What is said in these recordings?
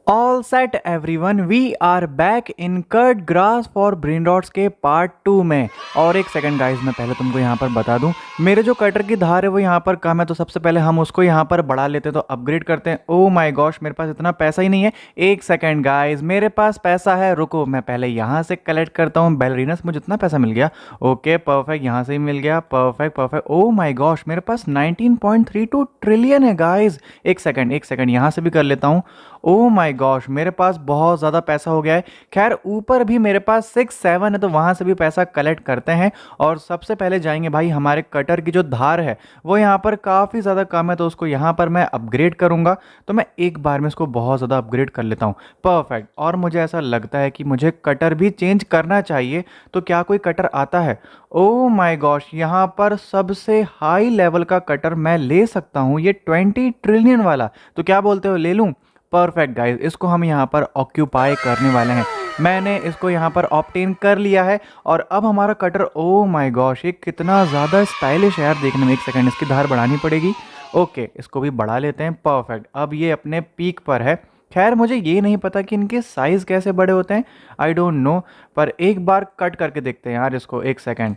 All set everyone, we are back in cut grass for brain rots के part 2 में। और एक second guys, मैं पहले तुमको यहाँ पर बता दूं, मेरे जो कटर की धार है वो यहाँ पर कम है, तो सबसे पहले हम उसको यहाँ पर बढ़ा लेते हैं, तो अपग्रेड करते हैं। ओ माय गॉश, मेरे पास इतना पैसा ही नहीं है। एक सेकंड गाइस, मेरे पास पैसा है, रुको मैं पहले यहाँ से कलेक्ट करता हूँ। बैलरीनस मुझे इतना पैसा मिल गया। ओके परफेक्ट, यहाँ से ही मिल गया। Perfect perfect. O my gosh, मेरे पास 19.32 ट्रिलियन है गाइस। एक सेकंड यहाँ से भी कर लेता हूँ। ओ माय गॉश, मेरे पास बहुत ज़्यादा पैसा हो गया है। खैर ऊपर भी मेरे पास 6 7 है, तो वहाँ से भी पैसा कलेक्ट करते हैं। और सबसे पहले जाएंगे भाई, हमारे कटर की जो धार है वो यहाँ पर काफ़ी ज़्यादा कम है, तो उसको यहाँ पर मैं अपग्रेड करूँगा। तो मैं एक बार में इसको बहुत ज़्यादा अपग्रेड कर लेता हूँ। परफेक्ट। और मुझे ऐसा लगता है कि मुझे कटर भी चेंज करना चाहिए, तो क्या कोई कटर आता है? ओ माय गॉश, यहाँ पर सबसे हाई लेवल का कटर मैं ले सकता हूँ, ये 20 ट्रिलियन वाला। तो क्या बोलते हो, ले लूँ? परफेक्ट गाइस, इसको हम यहाँ पर ऑक्यूपाई करने वाले हैं। मैंने इसको यहाँ पर ऑप्टेन कर लिया है। और अब हमारा कटर, ओ माय गॉश, ये कितना ज़्यादा स्टाइलिश है यार देखने में। एक सेकंड, इसकी धार बढ़ानी पड़ेगी। ओके, इसको भी बढ़ा लेते हैं। परफेक्ट, अब ये अपने पीक पर है। खैर मुझे ये नहीं पता कि इनके साइज़ कैसे बड़े होते हैं, आई डोंट नो। पर एक बार कट करके देखते हैं यार इसको। एक सेकंड।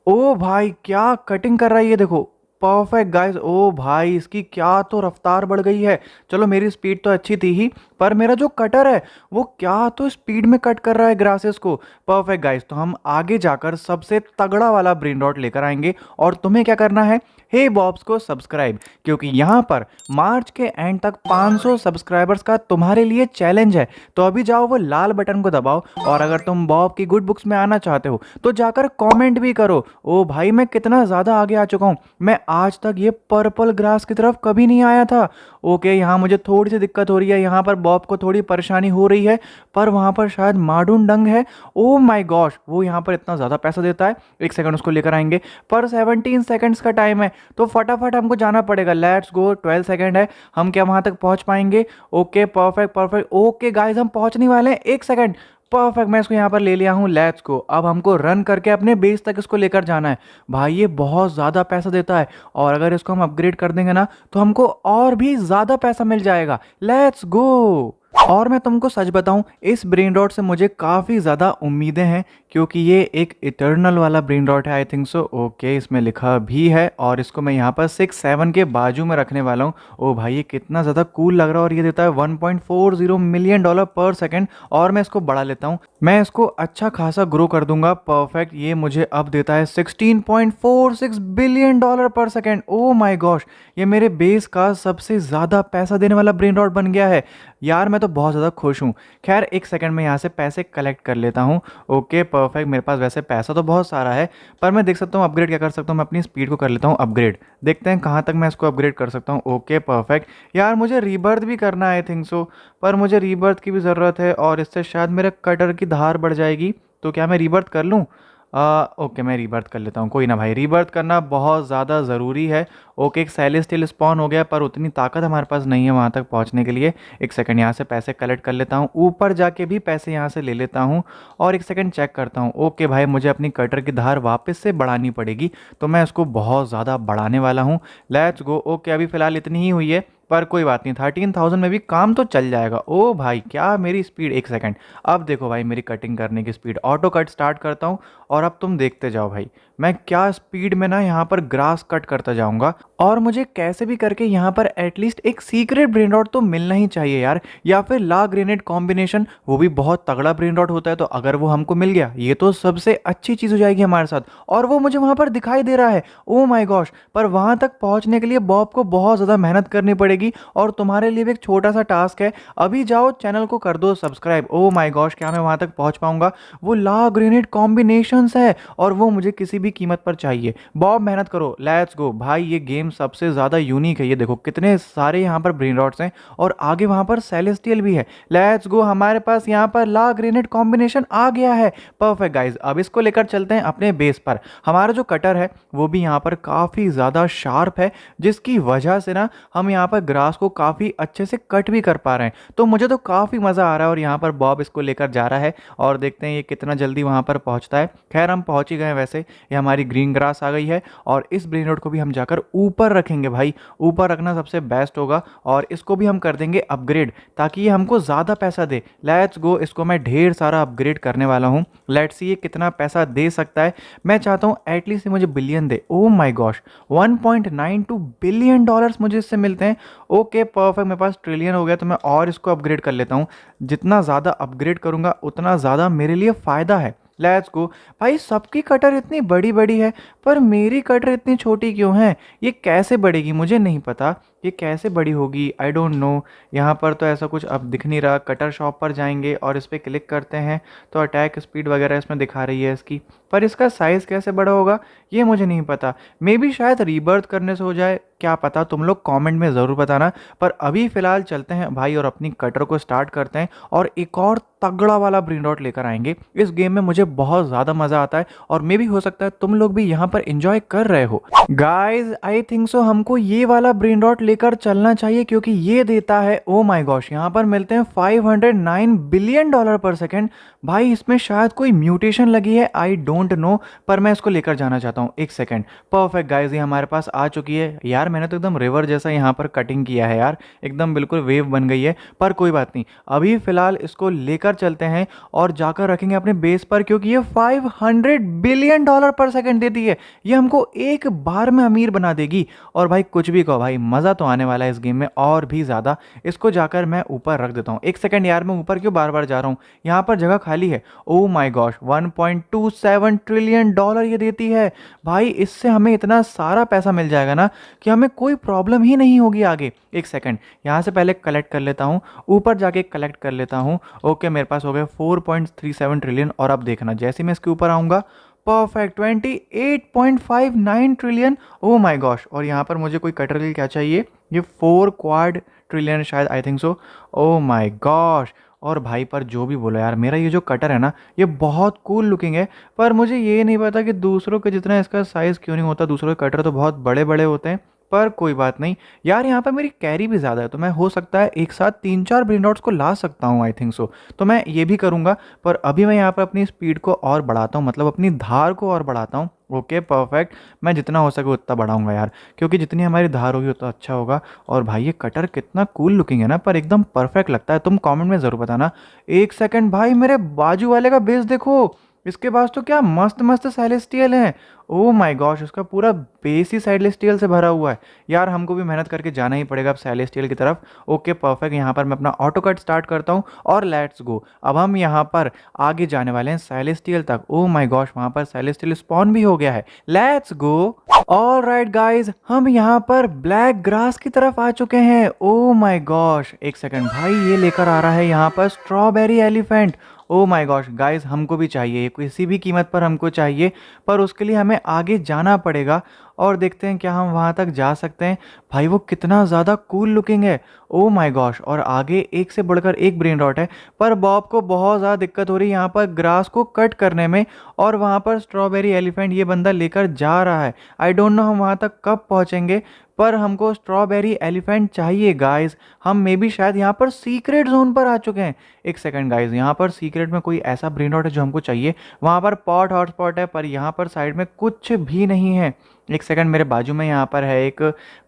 ओ भाई, क्या कटिंग कर रहा है ये, देखो। परफेक्ट गाइस, ओ भाई इसकी क्या तो रफ्तार बढ़ गई है। चलो मेरी स्पीड तो अच्छी थी ही, पर मेरा जो कटर है वो क्या तो स्पीड में कट कर रहा है ग्रासेस को। परफेक्ट गाइस, तो हम आगे जाकर सबसे तगड़ा वाला ब्रेन रॉट लेकर आएंगे। और तुम्हें क्या करना है, हे बॉब्स को सब्सक्राइब, क्योंकि यहाँ पर मार्च के एंड तक 500 सब्सक्राइबर्स का तुम्हारे लिए चैलेंज है। तो अभी जाओ वो लाल बटन को दबाओ, और अगर तुम बॉब की गुड बुक्स में आना चाहते हो तो जाकर कमेंट भी करो। ओ भाई, मैं कितना ज़्यादा आगे आ चुका हूँ। मैं आज तक ये पर्पल ग्रास की तरफ कभी नहीं आया था। ओके, यहाँ मुझे थोड़ी सी दिक्कत हो रही है, यहाँ पर बॉब को थोड़ी परेशानी हो रही है, पर वहाँ पर शायद माडून डंग है। ओ माय गॉश, वो यहाँ पर इतना ज़्यादा पैसा देता है। एक सेकंड, उसको लेकर आएंगे। पर 17 सेकंड्स का टाइम है, तो फटाफट हमको जाना पड़ेगा। लेट्स गो, 12 सेकंड है। हम क्या वहाँ तक पहुँच पाएंगे? Okay perfect perfect. Okay guys, हम पहुँचने वाले हैं। एक सेकंड। परफेक्ट, मैं इसको यहाँ पर ले लिया हूँ। लेट्स गो, अब हमको रन करके अपने बेस तक इसको लेकर जाना है। भाई ये बहुत ज़्यादा पैसा देता है, और अगर इसको हम अपग्रेड कर देंगे ना तो हमको और भी ज़्यादा पैसा मिल जाएगा। Let's go. और मैं तुमको सच बताऊं, इस ब्रेन रॉट से मुझे काफ़ी ज़्यादा उम्मीदें हैं, क्योंकि ये एक इटर्नल वाला ब्रेन रॉट है, आई थिंक सो। ओके, इसमें लिखा भी है, और इसको मैं यहाँ पर 6 7 के बाजू में रखने वाला हूँ। ओ भाई, ये कितना ज़्यादा कूल लग रहा है, और ये देता है $1.40 मिलियन पर सेकेंड। और मैं इसको बढ़ा लेता हूँ, मैं इसको अच्छा खासा ग्रो कर दूंगा। परफेक्ट, ये मुझे अब देता है $16.46 बिलियन पर सेकेंड। ओ माई गॉश, ये मेरे बेस का सबसे ज़्यादा पैसा देने वाला ब्रेन रॉट बन गया है यार। मैं तो बहुत ज़्यादा खुश हूँ। खैर एक सेकंड में यहाँ से पैसे कलेक्ट कर लेता हूँ। ओके परफेक्ट, मेरे पास वैसे पैसा तो बहुत सारा है, पर मैं देख सकता हूँ अपग्रेड क्या कर सकता हूँ। मैं अपनी स्पीड को कर लेता हूँ अपग्रेड, देखते हैं कहाँ तक मैं इसको अपग्रेड कर सकता हूँ। Okay perfect. यार मुझे रीबर्थ भी करना है आई थिंक सो, पर मुझे रीबर्थ की भी ज़रूरत है, और इससे शायद मेरे कटर की धार बढ़ जाएगी। तो क्या मैं रीबर्थ कर लूँ? ओके, मैं रीबर्थ कर लेता हूँ। कोई ना भाई, रीबर्थ करना बहुत ज़्यादा ज़रूरी है। ओके, एक सेलेस्टियल स्पॉन हो गया, पर उतनी ताकत हमारे पास नहीं है वहाँ तक पहुँचने के लिए। एक सेकंड, यहाँ से पैसे कलेक्ट कर लेता हूँ, ऊपर जाके भी पैसे यहाँ से ले लेता हूँ, और एक सेकंड चेक करता हूँ। ओके भाई, मुझे अपनी कटर की धार वापस से बढ़ानी पड़ेगी, तो मैं इसको बहुत ज़्यादा बढ़ाने वाला हूँ। Let's go. ओके, अभी फ़िलहाल इतनी ही हुई है, पर कोई बात नहीं, 13,000 में भी काम तो चल जाएगा। ओ भाई, क्या मेरी स्पीड, एक सेकंड। अब देखो भाई मेरी कटिंग करने की स्पीड, ऑटो कट स्टार्ट करता हूँ, और अब तुम देखते जाओ भाई मैं क्या स्पीड में ना यहाँ पर ग्रास कट करता जाऊँगा। और मुझे कैसे भी करके यहाँ पर एटलीस्ट एक सीक्रेट ब्रेन रॉट तो मिलना ही चाहिए यार, या फिर ला ग्रेनेड कॉम्बिनेशन, वो भी बहुत तगड़ा ब्रेन रॉट होता है। तो अगर वो हमको मिल गया, ये तो सबसे अच्छी चीज़ हो जाएगी हमारे साथ, और वो मुझे वहाँ पर दिखाई दे रहा है। ओ माय गॉश, पर वहाँ तक पहुँचने के लिए बॉब को बहुत ज़्यादा मेहनत करनी पड़ेगी, और तुम्हारे लिए भी एक छोटा सा टास्क है। अभी जाओ चैनल को कर दो सब्सक्राइब। ओ माय गॉश, क्या मैं वहाँ तक पहुँच पाऊँगा? वो ला ग्रेनेड कॉम्बिनेशंस है, और वो मुझे किसी भी कीमत पर चाहिए। बॉब मेहनत करो। लेट्स गो भाई, ये गेम सबसे ज़्यादा यूनिक है। ये देखो कितने सारे यहाँ पर ब्रेन रॉट्स हैं, और आगे वहाँ पर सेलेस्टियल भी है। लेट्स गो, हमारे पास यहाँ पर ला ग्रेनेड कॉम्बिनेशन आ गया है। परफेक्ट गाइज, अब इसको लेकर चलते हैं अपने बेस पर। हमारा जो कटर है वो भी यहाँ पर काफ़ी ज़्यादा शार्प है, जिसकी वजह से ना हम यहाँ पर ग्रास को काफ़ी अच्छे से कट भी कर पा रहे हैं। तो मुझे तो काफ़ी मज़ा आ रहा है, और यहाँ पर बॉब इसको लेकर जा रहा है, और देखते हैं ये कितना जल्दी वहाँ पर पहुँचता है। खैर हम पहुँच ही गए वैसे। हमारी ग्रीन ग्रास आ गई है और इस ब्रेन रॉट को भी हम जाकर ऊपर रखेंगे भाई, ऊपर रखना सबसे बेस्ट होगा। और इसको भी हम कर देंगे अपग्रेड ताकि ये हमको ज़्यादा पैसा दे। लेट्स गो, इसको मैं ढेर सारा अपग्रेड करने वाला हूँ। लेट्स सी ये कितना पैसा दे सकता है। मैं चाहता हूँ एटलीस्ट मुझे बिलियन दे। ओ माई गॉश, 1.92 बिलियन डॉलर्स मुझे इससे मिलते हैं। ओके परफेक्ट, मेरे पास ट्रिलियन हो गया तो मैं और इसको अपग्रेड कर लेता हूँ। जितना ज़्यादा अपग्रेड करूँगा उतना ज़्यादा मेरे लिए फ़ायदा है। Let's go. भाई सबकी कटर इतनी बड़ी बड़ी है पर मेरी कटर इतनी छोटी क्यों है? ये कैसे बढ़ेगी मुझे नहीं पता। ये कैसे बड़ी होगी आई डोंट नो। यहाँ पर तो ऐसा कुछ अब दिख नहीं रहा। कटर शॉप पर जाएंगे और इस पर क्लिक करते हैं तो अटैक स्पीड वगैरह इसमें दिखा रही है इसकी, पर इसका साइज़ कैसे बड़ा होगा ये मुझे नहीं पता। मे बी शायद रीबर्थ करने से हो जाए, क्या पता। तुम लोग कमेंट में ज़रूर बताना। पर अभी फ़िलहाल चलते हैं भाई और अपनी कटर को स्टार्ट करते हैं और एक और तगड़ा वाला ब्रेन रॉट लेकर आएंगे। इस गेम में मुझे बहुत ज़्यादा मज़ा आता है और मे भी हो सकता है तुम लोग भी यहाँ पर एंजॉय कर रहे हो। गाइज आई थिंक सो हमको ये वाला ब्रेन रॉट लेकर चलना चाहिए क्योंकि ये देता है, ओ माय गॉश, यहाँ पर मिलते हैं 509 बिलियन डॉलर पर सेकेंड। भाई इसमें शायद कोई म्यूटेशन लगी है, आई डोंट नो, पर मैं इसको लेकर जाना चाहता हूँ। एक सेकेंड। परफेक्ट गाइज, ये हमारे पास आ चुकी है। यार मैंने तो एकदम रिवर जैसा यहाँ पर कटिंग किया है यार, एकदम बिल्कुल वेव बन गई है। पर कोई बात नहीं, अभी फ़िलहाल इसको लेकर चलते हैं और जाकर रखेंगे अपने बेस पर क्योंकि ये 500 बिलियन डॉलर पर सेकेंड देती है। ये हमको एक बार में अमीर बना देगी। और भाई कुछ भी कहो भाई, मज़ा तो आने वाला है इस गेम में और भी ज़्यादा। इसको जाकर मैं ऊपर रख देता हूँ। एक सेकेंड यार, मैं ऊपर क्यों बार बार जा रहा हूँ? यहाँ पर जगह खाली है। ओ माई गॉश, 1.27 ट्रिलियन डॉलर ये देती है। भाई इससे हमें इतना सारा पैसा मिल जाएगा ना कि हमें कोई प्रॉब्लम ही नहीं होगी आगे। एक सेकेंड, यहाँ से पहले कलेक्ट कर लेता हूँ, ऊपर जाके कलेक्ट कर लेता हूँ। ओके मेरे पास हो गए 4.37 ट्रिलियन। और अब देखना जैसे मैं इसके ऊपर आऊँगा, perfect 28.59 trillion. O my gosh, और यहाँ पर मुझे कोई कटर के लिए क्या चाहिए? ये 4 क्वाड ट्रिलियन शायद, I think so. O my gosh. और भाई पर जो भी बोलो यार, मेरा ये जो कटर है ना ये बहुत कूल लुकिंग है, पर मुझे ये नहीं पता कि दूसरों के जितना इसका साइज़ क्यों नहीं होता। दूसरों के कटर तो बहुत बड़े बड़े होते हैं। पर कोई बात नहीं यार, यहाँ पर मेरी कैरी भी ज़्यादा है तो मैं हो सकता है एक साथ 3-4 ब्रेन रॉट्स को ला सकता हूँ, आई थिंक सो। तो मैं ये भी करूँगा। पर अभी मैं यहाँ पर अपनी स्पीड को और बढ़ाता हूँ, मतलब अपनी धार को और बढ़ाता हूँ। ओके परफेक्ट, मैं जितना हो सके उतना बढ़ाऊंगा यार, क्योंकि जितनी हमारी धार होगी उतना अच्छा होगा। और भाई ये कटर कितना कूल लुकिंग है ना, पर एकदम परफेक्ट लगता है। तुम कमेंट में ज़रूर बताना। एक सेकंड भाई, मेरे बाजू वाले का बेस देखो, इसके पास तो क्या मस्त मस्त सेलेस्टियल हैं। ओ माय गॉश, उसका पूरा बेस ही सेलेस्टियल से भरा हुआ है। यार हमको भी मेहनत करके जाना ही पड़ेगा अब सेलेस्टियल की तरफ। ओके परफेक्ट, यहाँ पर मैं अपना ऑटो कट स्टार्ट करता हूँ और लेट्स गो। अब हम यहाँ पर आगे जाने वाले हैं सेलेस्टियल तक। ओ माय गॉश, वहाँ पर सेलेस्टियल स्पॉन भी हो गया है। Let's go. All right guys, हम यहाँ पर ब्लैक ग्रास की तरफ आ चुके हैं। ओ माय गॉश, एक सेकंड भाई, ये लेकर आ रहा है यहाँ पर strawberry elephant. O my gosh guys, हमको भी चाहिए, ये किसी भी कीमत पर हमको चाहिए। पर उसके लिए हमें आगे जाना पड़ेगा और देखते हैं क्या हम वहाँ तक जा सकते हैं। भाई वो कितना ज़्यादा कूल लुकिंग है। ओ माय गॉश, और आगे एक से बढ़कर एक ब्रेन रॉट है। पर बॉब को बहुत ज़्यादा दिक्कत हो रही है यहाँ पर ग्रास को कट करने में, और वहाँ पर स्ट्रॉबेरी एलिफेंट ये बंदा लेकर जा रहा है। आई डोंट नो हम वहाँ तक कब पहुँचेंगे, पर हमको स्ट्रॉबेरी एलिफेंट चाहिए गाइस। हम मे बी शायद यहाँ पर सीक्रेट जोन पर आ चुके हैं। एक सेकंड गाइस, यहाँ पर सीक्रेट में कोई ऐसा ब्रेन रॉट है जो हमको चाहिए। वहाँ पर पॉट हॉटस्पॉट है, पर यहाँ पर साइड में कुछ भी नहीं है। एक सेकंड, मेरे बाजू में यहाँ पर है एक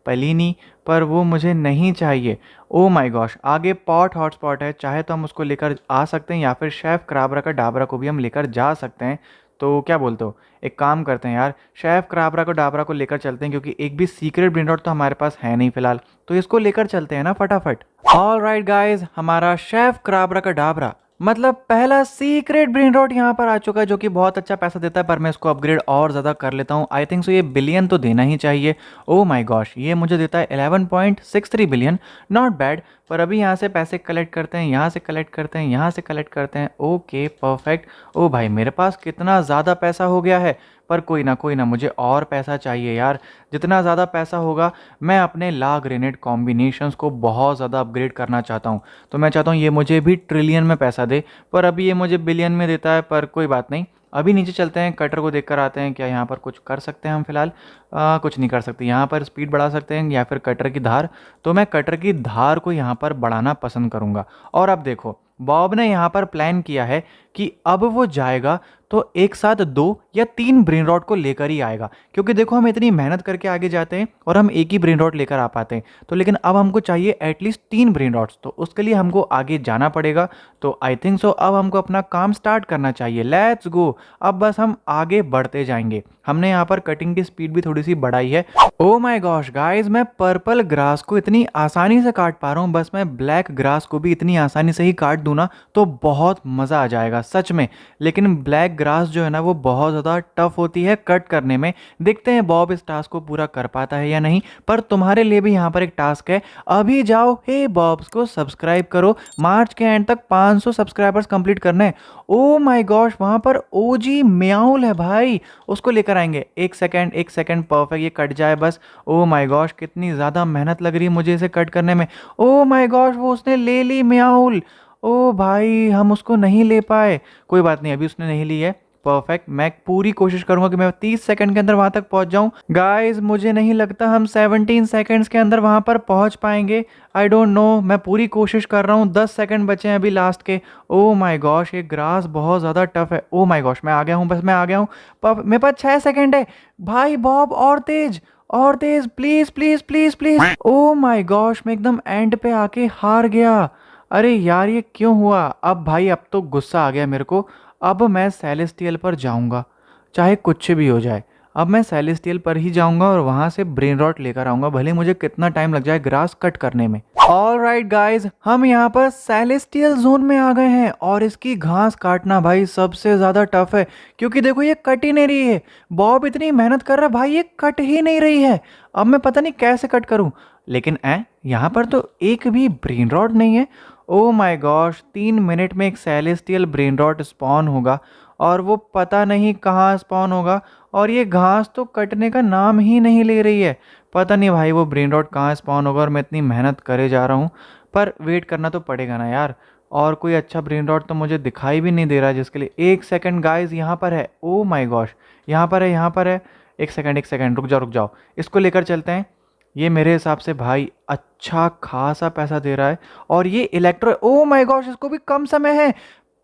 पलीनी, पर वो मुझे नहीं चाहिए। ओ माय गॉश, आगे पॉट हॉटस्पॉट है, चाहे तो हम उसको लेकर आ सकते हैं या फिर शेफ क्राबरा का डाबरा को भी हम लेकर जा सकते हैं। तो क्या बोलते हो, एक काम करते हैं यार, शेफ क्राबरा को डाबरा को लेकर चलते हैं, क्योंकि एक भी सीक्रेट ब्रेन रॉट तो हमारे पास है नहीं फिलहाल, तो इसको लेकर चलते हैं ना फटाफट। ऑल राइट गाइज, हमारा शेफ क्राबरा का डाबरा मतलब पहला सीक्रेट ब्रेन रॉट यहाँ पर आ चुका है, जो कि बहुत अच्छा पैसा देता है। पर मैं इसको अपग्रेड और ज़्यादा कर लेता हूँ। आई थिंक सो ये बिलियन तो देना ही चाहिए। ओ माय गॉश, ये मुझे देता है 11.63 बिलियन, नॉट बैड। पर अभी यहाँ से पैसे कलेक्ट करते हैं, यहाँ से कलेक्ट करते हैं, यहाँ से कलेक्ट करते हैं। Okay perfect. ओ भाई मेरे पास कितना ज़्यादा पैसा हो गया है। पर कोई ना, मुझे और पैसा चाहिए यार। जितना ज़्यादा पैसा होगा, मैं अपने ला ग्रेनेड कॉम्बिनेशंस को बहुत ज़्यादा अपग्रेड करना चाहता हूँ। तो मैं चाहता हूँ ये मुझे भी ट्रिलियन में पैसा दे, पर अभी ये मुझे बिलियन में देता है। पर कोई बात नहीं, अभी नीचे चलते हैं, कटर को देख कर आते हैं क्या यहाँ पर कुछ कर सकते हैं हम फिलहाल। कुछ नहीं कर सकते। यहाँ पर स्पीड बढ़ा सकते हैं या फिर कटर की धार, तो मैं कटर की धार को यहाँ पर बढ़ाना पसंद करूँगा। और अब देखो, बॉब ने यहाँ पर प्लान किया है कि अब वो जाएगा तो एक साथ 2 या 3 ब्रेन रॉट को लेकर ही आएगा, क्योंकि देखो हम इतनी मेहनत करके आगे जाते हैं और हम एक ही ब्रेन रॉट लेकर आ पाते हैं। तो लेकिन अब हमको चाहिए एटलीस्ट 3 ब्रेन रॉट्स, तो उसके लिए हमको आगे जाना पड़ेगा। तो आई थिंक सो अब हमको अपना काम स्टार्ट करना चाहिए। Let's go. अब बस हम आगे बढ़ते जाएंगे। हमने यहाँ पर कटिंग की स्पीड भी थोड़ी सी बढ़ाई है। ओ माय गॉश गाइस, मैं पर्पल ग्रास को इतनी आसानी से काट पा रहा हूँ। बस मैं ब्लैक ग्रास को भी इतनी आसानी से ही काट दूँ ना तो बहुत मज़ा आ जाएगा सच में। लेकिन ब्लैक ग्रास जो है ना वो बहुत ज़्यादा टफ होती है कट करने में। देखते हैं बॉब इस टास्क को पूरा कर पाता है या नहीं। पर तुम्हारे लिए भी यहाँ पर एक टास्क है। अभी जाओ हे बॉब्स को सब्सक्राइब करो। मार्च के एंड तक 500 सब्सक्राइबर्स कंप्लीट करने हैं। ओ माय गॉश, वहाँ पर ओजी म्याऊल है भाई, उसको लेकर आएंगे। एक सेकंड परफेक्ट, ये कट जाए बस। ओ माय गॉश, कितनी ज़्यादा मेहनत लग रही है मुझे इसे कट करने में। ओ माय गॉश, वो उसने ले ली म्याऊल। ओ भाई, हम उसको नहीं ले पाए। कोई बात नहीं, अभी उसने नहीं ली है। परफेक्ट, मैं पूरी कोशिश करूंगा कि मैं 30 सेकंड के अंदर वहां तक पहुंच जाऊं। गाइस मुझे नहीं लगता हम 17 सेकंड्स के अंदर वहां पर पहुंच पाएंगे। आई डोंट नो, मैं पूरी कोशिश कर रहा हूं। 10 सेकंड बचे हैं अभी लास्ट के। ओ माय गॉश, ये ग्रास बहुत ज़्यादा टफ है। ओ माय गॉश, मैं आ गया हूँ, बस मैं आ गया हूँ। मेरे पास 6 सेकंड है। भाई बॉब और तेज और तेज, please please please please. Oh my gosh, मैं एकदम एंड पे आके हार गया। अरे यार, ये क्यों हुआ? अब भाई अब तो गुस्सा आ गया मेरे को। अब मैं सेलेस्टियल पर जाऊंगा, चाहे कुछ भी हो जाए। अब मैं सेलेस्टियल पर ही जाऊंगा और वहां से ब्रेन रॉट लेकर आऊंगा, भले मुझे कितना टाइम लग जाए ग्रास कट करने में। ऑल राइट गाइज, हम यहाँ पर सेलेस्टियल जोन में आ गए हैं और इसकी घास काटना भाई सबसे ज्यादा टफ है, क्योंकि देखो ये कट ही नहीं रही है। बॉब इतनी मेहनत कर रहा है भाई, ये कट ही नहीं रही है। अब मैं पता नहीं कैसे कट करूं। लेकिन यहाँ पर तो एक भी ब्रेन रॉट नहीं है। ओ माय गॉश, 3 मिनट में एक सेलेस्टियल ब्रेन रॉट स्पॉन होगा और वो पता नहीं कहाँ स्पॉन होगा। और ये घास तो कटने का नाम ही नहीं ले रही है। पता नहीं भाई वो ब्रेन रॉट कहाँ स्पॉन होगा और मैं इतनी मेहनत करे जा रहा हूँ। पर वेट करना तो पड़ेगा ना यार। और कोई अच्छा ब्रेन रॉट तो मुझे दिखाई भी नहीं दे रहा जिसके लिए। एक सेकंड गाइस, यहाँ पर है। ओ माय गॉश, यहाँ पर है, यहाँ पर है। एक सेकंड, रुक जाओ, इसको लेकर चलते हैं। ये मेरे हिसाब से भाई अच्छा खासा पैसा दे रहा है। और ये इलेक्ट्रो, ओ माय गॉश, इसको भी कम समय है।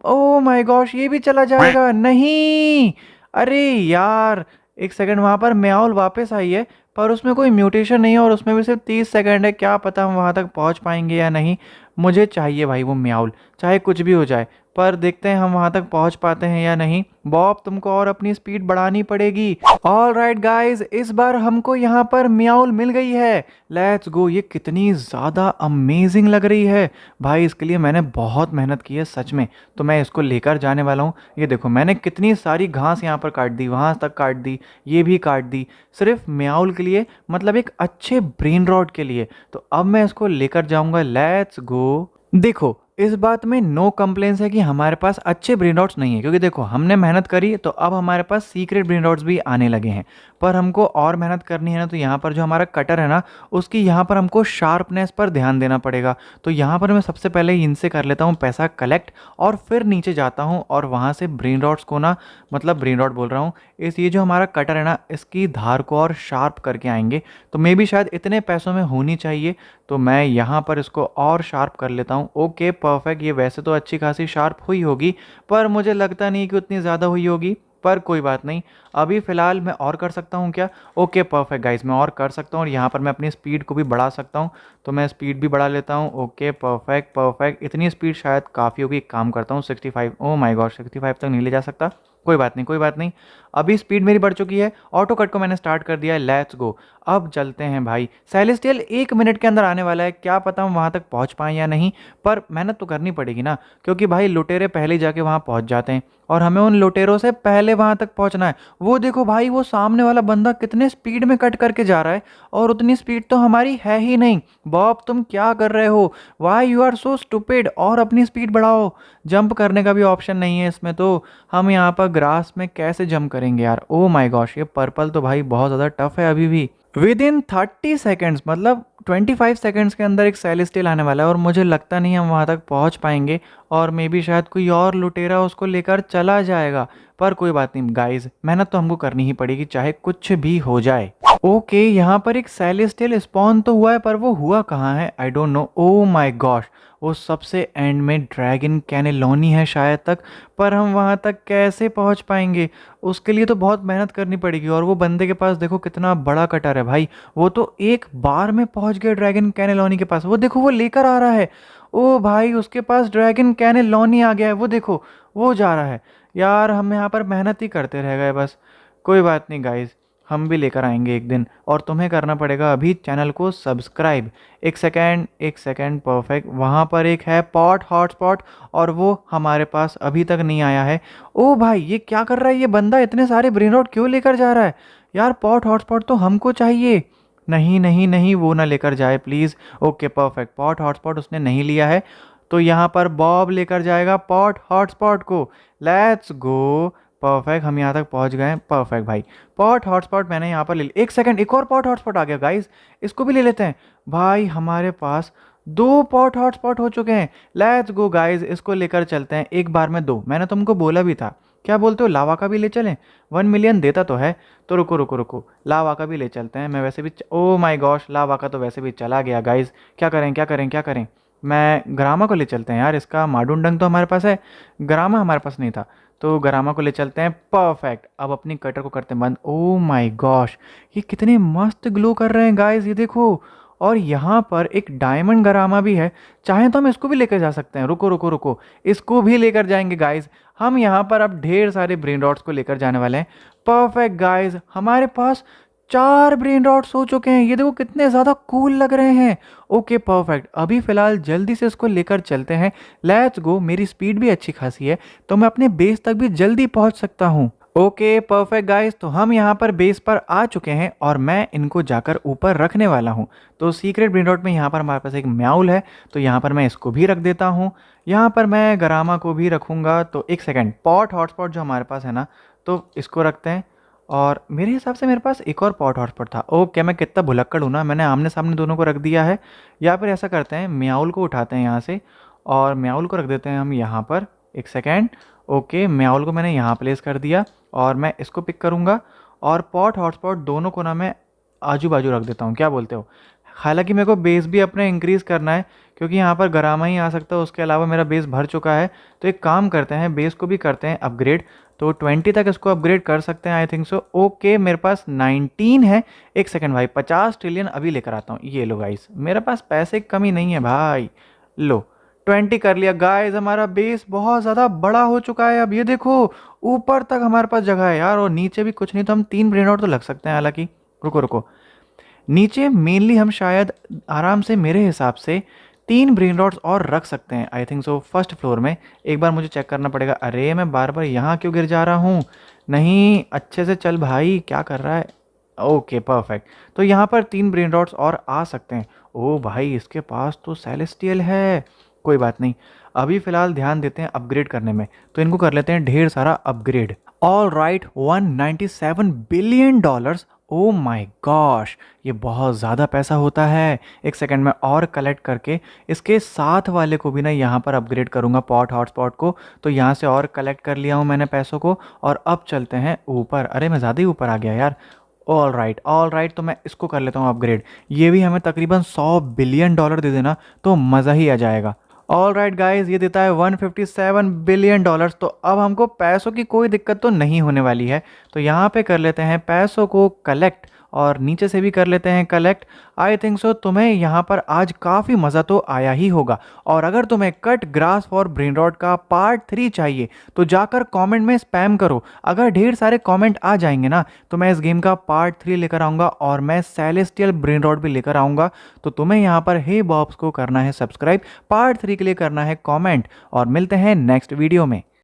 ओ माय गॉश, ये भी चला जाएगा। नहीं, अरे यार, एक सेकंड, वहां पर म्याऊल वापस आई है पर उसमें कोई म्यूटेशन नहीं है और उसमें भी सिर्फ 30 सेकंड है। क्या पता हम वहां तक पहुंच पाएंगे या नहीं। मुझे चाहिए भाई वो म्याऊल, चाहे कुछ भी हो जाए। पर देखते हैं हम वहां तक पहुंच पाते हैं या नहीं। बॉब, तुमको और अपनी स्पीड बढ़ानी पड़ेगी। ऑल राइट गाइज, इस बार हमको यहाँ पर म्याऊल मिल गई है। Let's go. ये कितनी ज़्यादा अमेजिंग लग रही है भाई, इसके लिए मैंने बहुत मेहनत की है सच में। तो मैं इसको लेकर जाने वाला हूँ। ये देखो, मैंने कितनी सारी घास यहाँ पर काट दी, वहाँ तक काट दी, ये भी काट दी, सिर्फ म्याऊल के लिए, मतलब एक अच्छे ब्रेन रॉट के लिए। तो अब मैं इसको लेकर जाऊँगा। Let's go. देखो, इस बात में नो कंप्लेंस है कि हमारे पास अच्छे ब्रेन रॉट्स नहीं है, क्योंकि देखो हमने मेहनत करी तो अब हमारे पास सीक्रेट ब्रेन रॉट्स भी आने लगे हैं। पर हमको और मेहनत करनी है ना, तो यहाँ पर जो हमारा कटर है ना, उसकी यहाँ पर हमको शार्पनेस पर ध्यान देना पड़ेगा। तो यहाँ पर मैं सबसे पहले इनसे कर लेता हूँ पैसा कलेक्ट, और फिर नीचे जाता हूँ और वहाँ से ब्रेन रॉट्स को ना, मतलब ब्रेन रॉट बोल रहा हूँ, ये जो हमारा कटर है ना, इसकी धार को और शार्प करके आएंगे। तो मे भी शायद इतने पैसों में होनी चाहिए। तो मैं यहाँ पर इसको और शार्प कर लेता हूँ। ओके परफेक्ट, ये वैसे तो अच्छी खासी शार्प हुई होगी, पर मुझे लगता नहीं कि उतनी ज़्यादा हुई होगी। पर कोई बात नहीं, अभी फ़िलहाल मैं और कर सकता हूँ क्या? ओके परफेक्ट गाइस, मैं और कर सकता हूँ और यहाँ पर मैं अपनी स्पीड को भी बढ़ा सकता हूँ। तो मैं स्पीड भी बढ़ा लेता हूँ। ओके परफेक्ट, इतनी स्पीड शायद काफ़ी होगी। एक काम करता हूँ 65, ओ माय गॉड 65 तक नहीं ले जा सकता। कोई बात नहीं, अभी स्पीड मेरी बढ़ चुकी है। ऑटो कट को मैंने स्टार्ट कर दिया है। Let's go. अब चलते हैं भाई। सेलेस्टियल 1 मिनट के अंदर आने वाला है, क्या पता हम वहाँ तक पहुँच पाएँ या नहीं। पर मेहनत तो करनी पड़ेगी ना, क्योंकि भाई लुटेरे पहले ही जाके वहाँ पहुँच जाते हैं और हमें उन लुटेरों से पहले वहाँ तक पहुँचना है। वो देखो भाई, वो सामने वाला बंदा कितने स्पीड में कट करके जा रहा है और उतनी स्पीड तो हमारी है ही नहीं। बॉब, तुम क्या कर रहे हो? Why you are so stupid. और अपनी स्पीड बढ़ाओ। जंप करने का भी ऑप्शन नहीं है इसमें, तो हम यहाँ पर ग्रास में कैसे जंप करेंगे यार? ओ माय गॉश, ये पर्पल तो भाई बहुत ज़्यादा टफ है अभी भी। विद इन 30 सेकेंड्स, मतलब 25 सेकंड्स के अंदर एक सेलेस्टियल आने वाला है और मुझे लगता नहीं हम वहाँ तक पहुँच पाएंगे, और मे बी शायद कोई और लुटेरा उसको लेकर चला जाएगा। पर कोई बात नहीं गाइज, मेहनत तो हमको करनी ही पड़ेगी चाहे कुछ भी हो जाए। ओके, यहाँ पर एक सेलेस्टियल स्पॉन तो हुआ है, पर वो हुआ कहाँ है I don't know. O my gosh, वो सबसे एंड में ड्रैगन कैनेलोनी है शायद तक, पर हम वहाँ तक कैसे पहुँच पाएंगे? उसके लिए तो बहुत मेहनत करनी पड़ेगी। और वो बंदे के पास देखो कितना बड़ा कटर है भाई, वो तो एक बार में पहुँच गया ड्रैगन कैनेलोनी के पास। वो देखो वो लेकर आ रहा है। ओ भाई, उसके पास ड्रैगन कैनेलोनी आ गया है, वो देखो वो जा रहा है। यार हम यहाँ पर मेहनत ही करते रह गए बस। कोई बात नहीं गाइज, हम भी लेकर आएंगे एक दिन। और तुम्हें करना पड़ेगा अभी चैनल को सब्सक्राइब। एक सेकेंड, एक सेकेंड, परफेक्ट। वहाँ पर एक है पॉट हॉटस्पॉट, और वो हमारे पास अभी तक नहीं आया है। ओ भाई, ये क्या कर रहा है ये बंदा? इतने सारे ब्रेन रॉट क्यों लेकर जा रहा है? यार पॉट हॉटस्पॉट तो हमको चाहिए। नहीं नहीं नहीं, वो ना लेकर जाए please. Okay perfect, pot hotspot उसने नहीं लिया है, तो यहाँ पर बॉब लेकर जाएगा पॉट हॉटस्पॉट को। Let's go. परफेक्ट, हम यहाँ तक पहुँच गए हैं। परफेक्ट भाई, पॉट हॉटस्पॉट मैंने यहाँ पर ले लिया। एक सेकंड, एक और पॉट हॉटस्पॉट आ गया गाइस, इसको भी ले लेते हैं। भाई हमारे पास 2 पॉट हॉटस्पॉट हो चुके हैं। लेट्स गो गाइस, इसको लेकर चलते हैं एक बार में 2। मैंने तुमको बोला भी था। क्या बोलते हो, लावा का भी ले चलें? 1 मिलियन देता तो है। तो रुको रुको रुको, लावा का भी ले चलते हैं। मैं वैसे भी ओ माय गॉश, लावा का तो वैसे भी चला गया गाइस। क्या करें क्या करें क्या करें? मैं ग्रामा को ले चलते हैं यार, इसका माडुंडंग तो हमारे पास है, ग्रामा हमारे पास नहीं था, तो ग्रामा को ले चलते हैं। परफेक्ट, अब अपनी कटर को करते हैं बंद। ओ माय गॉश, ये कितने मस्त ग्लो कर रहे हैं गाइस, ये देखो। और यहाँ पर एक डायमंड ग्रामा भी है, चाहे तो हम इसको भी लेकर जा सकते हैं। रुको रुको रुको, इसको भी लेकर जाएंगे गाइस। हम यहाँ पर अब ढेर सारे ब्रेन रॉट्स को लेकर जाने वाले हैं। परफेक्ट गाइस, हमारे पास 4 ब्रेन रॉट्स हो चुके हैं। ये देखो कितने ज़्यादा कूल लग रहे हैं। ओके परफेक्ट, अभी फ़िलहाल जल्दी से इसको लेकर चलते हैं। Let's go. मेरी स्पीड भी अच्छी खासी है, तो मैं अपने बेस तक भी जल्दी पहुंच सकता हूं। ओके परफेक्ट गाइस, तो हम यहाँ पर बेस पर आ चुके हैं और मैं इनको जाकर ऊपर रखने वाला हूँ। तो सीक्रेट ब्रेन रॉट में यहाँ पर हमारे पास एक म्याउल है, तो यहाँ पर मैं इसको भी रख देता हूँ। यहाँ पर मैं गरामा को भी रखूँगा। तो एक सेकेंड, पॉट हॉटस्पॉट जो हमारे पास है ना, तो इसको रखते हैं। और मेरे हिसाब से मेरे पास एक और पॉट हॉटस्पॉट था। ओके, मैं कितना भुलक्कड़ हूँ ना, मैंने आमने सामने दोनों को रख दिया है। या फिर ऐसा करते हैं, म्याउल को उठाते हैं यहाँ से और म्याउल को रख देते हैं हम यहाँ पर। एक सेकेंड। ओके, म्याउल को मैंने यहाँ प्लेस कर दिया और मैं इसको पिक करूँगा, और पॉट हॉटस्पॉट दोनों को ना मैं आजू बाजू रख देता हूँ। क्या बोलते हो? हालांकि मेरे को बेस भी अपने इंक्रीज़ करना है, क्योंकि यहाँ पर गरामा ही आ सकता है, उसके अलावा मेरा बेस भर चुका है। तो एक काम करते हैं, बेस को भी करते हैं अपग्रेड। तो 20 तक इसको अपग्रेड कर सकते हैं आई थिंक सो। ओके, मेरे पास 19 है। एक सेकंड भाई, 50 ट्रिलियन अभी लेकर आता हूँ। ये लो गाइस, मेरे पास पैसे की कमी नहीं है भाई। लो 20 कर लिया गाइस। हमारा बेस बहुत ज़्यादा बड़ा हो चुका है। अब ये देखो, ऊपर तक हमारे पास जगह है यार, और नीचे भी कुछ नहीं तो हम 3 ब्रेन आउट तो लग सकते हैं। हालांकि रुको रुको, नीचे मेनली हम शायद आराम से मेरे हिसाब से 3 ब्रेन रॉट्स और रख सकते हैं I think so. First floor में एक बार मुझे चेक करना पड़ेगा। अरे मैं बार बार यहाँ क्यों गिर जा रहा हूँ? नहीं, अच्छे से चल भाई, क्या कर रहा है? ओके परफेक्ट, तो यहाँ पर 3 ब्रेन रॉट्स और आ सकते हैं। ओ भाई, इसके पास तो सेलेस्टियल है। कोई बात नहीं, अभी फ़िलहाल ध्यान देते हैं अपग्रेड करने में, तो इनको कर लेते हैं ढेर सारा upgrade. All right, $197 billion. O my gosh, ये बहुत ज़्यादा पैसा होता है। एक सेकंड में और कलेक्ट करके इसके साथ वाले को भी ना यहाँ पर अपग्रेड करूँगा, पॉट हॉटस्पॉट को। तो यहाँ से और कलेक्ट कर लिया हूँ मैंने पैसों को, और अब चलते हैं ऊपर। अरे मैं ज़्यादा ही ऊपर आ गया यार। ऑल राइट, तो मैं इसको कर लेता हूँ अपग्रेड। ये भी हमें तकरीबन $100 बिलियन दे देना, तो मज़ा ही आ जाएगा। ऑल राइट गाइज, ये देता है $157 बिलियन। तो अब हमको पैसों की कोई दिक्कत तो नहीं होने वाली है। तो यहाँ पे कर लेते हैं पैसों को कलेक्ट, और नीचे से भी कर लेते हैं कलेक्ट। आई थिंक सो तुम्हें यहाँ पर आज काफ़ी मज़ा तो आया ही होगा। और अगर तुम्हें cut grass for brain rot का पार्ट 3 चाहिए, तो जाकर कमेंट में स्पैम करो। अगर ढेर सारे कमेंट आ जाएंगे ना, तो मैं इस गेम का पार्ट 3 लेकर आऊँगा, और मैं सेलेस्टियल ब्रेन रॉट भी लेकर आऊँगा। तो तुम्हें यहाँ पर हे बॉब्स को करना है सब्सक्राइब, पार्ट 3 के लिए करना है कॉमेंट, और मिलते हैं नेक्स्ट वीडियो में।